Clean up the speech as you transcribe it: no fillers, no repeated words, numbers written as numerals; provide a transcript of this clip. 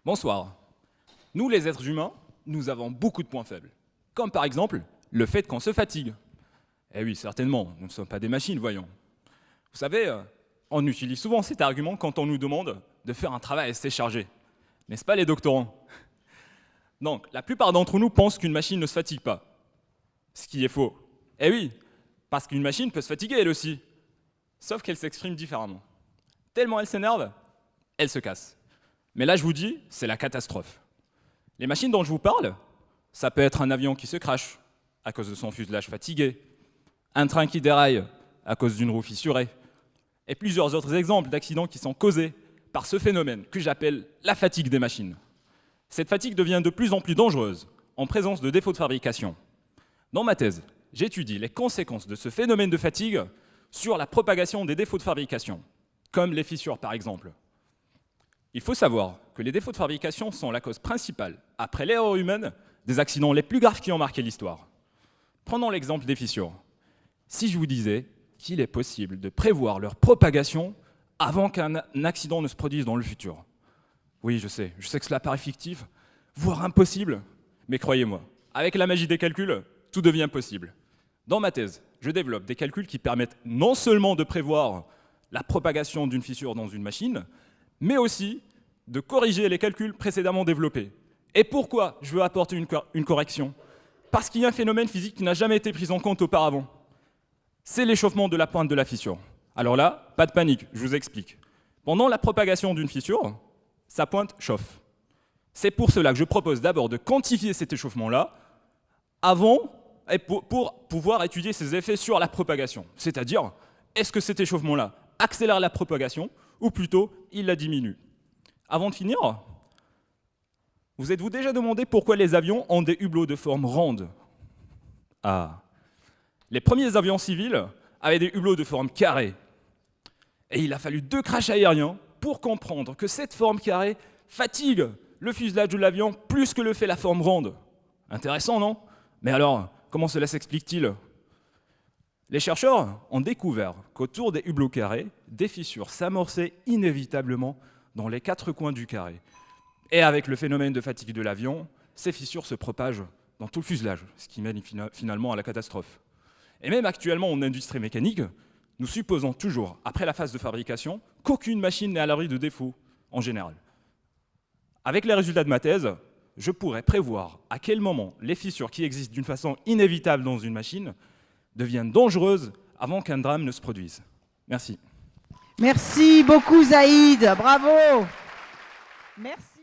Bonsoir. Nous, les êtres humains, nous avons beaucoup de points faibles. Comme par exemple, le fait qu'on se fatigue. Eh oui, certainement, nous ne sommes pas des machines, voyons. Vous savez, on utilise souvent cet argument quand on nous demande de faire un travail assez chargé. N'est-ce pas les doctorants? Donc, la plupart d'entre nous pensent qu'une machine ne se fatigue pas. Ce qui est faux. Eh oui, parce qu'une machine peut se fatiguer elle aussi. Sauf qu'elle s'exprime différemment. Tellement elle s'énerve, elle se casse. Mais là, je vous dis, c'est la catastrophe. Les machines dont je vous parle, ça peut être un avion qui se crache à cause de son fuselage fatigué, un train qui déraille à cause d'une roue fissurée, et plusieurs autres exemples d'accidents qui sont causés par ce phénomène que j'appelle la fatigue des machines. Cette fatigue devient de plus en plus dangereuse en présence de défauts de fabrication. Dans ma thèse, j'étudie les conséquences de ce phénomène de fatigue sur la propagation des défauts de fabrication, comme les fissures par exemple. Il faut savoir que les défauts de fabrication sont la cause principale, après l'erreur humaine, des accidents les plus graves qui ont marqué l'histoire. Prenons l'exemple des fissures. Si je vous disais qu'il est possible de prévoir leur propagation avant qu'un accident ne se produise dans le futur. Oui, je sais que cela paraît fictif, voire impossible, mais croyez-moi, avec la magie des calculs, tout devient possible. Dans ma thèse, je développe des calculs qui permettent non seulement de prévoir la propagation d'une fissure dans une machine, mais aussi de corriger les calculs précédemment développés. Et pourquoi je veux apporter une correction? Parce qu'il y a un phénomène physique qui n'a jamais été pris en compte auparavant. C'est l'échauffement de la pointe de la fissure. Alors là, pas de panique, je vous explique. Pendant la propagation d'une fissure, sa pointe chauffe. C'est pour cela que je propose d'abord de quantifier cet échauffement-là avant, pour pouvoir étudier ses effets sur la propagation. C'est-à-dire, est-ce que cet échauffement-là accélère la propagation ou plutôt il la diminue? Avant de finir, vous êtes-vous déjà demandé pourquoi les avions ont des hublots de forme ronde? Ah, les premiers avions civils avaient des hublots de forme carrée. Et il a fallu 2 crashs aériens pour comprendre que cette forme carrée fatigue le fuselage de l'avion plus que le fait la forme ronde. Intéressant, non? Mais alors, comment cela s'explique-t-il? Les chercheurs ont découvert qu'autour des hublots carrés, des fissures s'amorçaient inévitablement dans les 4 coins du carré. Et avec le phénomène de fatigue de l'avion, ces fissures se propagent dans tout le fuselage, ce qui mène finalement à la catastrophe. Et même actuellement en industrie mécanique, nous supposons toujours, après la phase de fabrication, qu'aucune machine n'est à l'abri de défauts, en général. Avec les résultats de ma thèse, je pourrais prévoir à quel moment les fissures qui existent d'une façon inévitable dans une machine deviennent dangereuses avant qu'un drame ne se produise. Merci. Merci beaucoup Zaïd, bravo. Merci.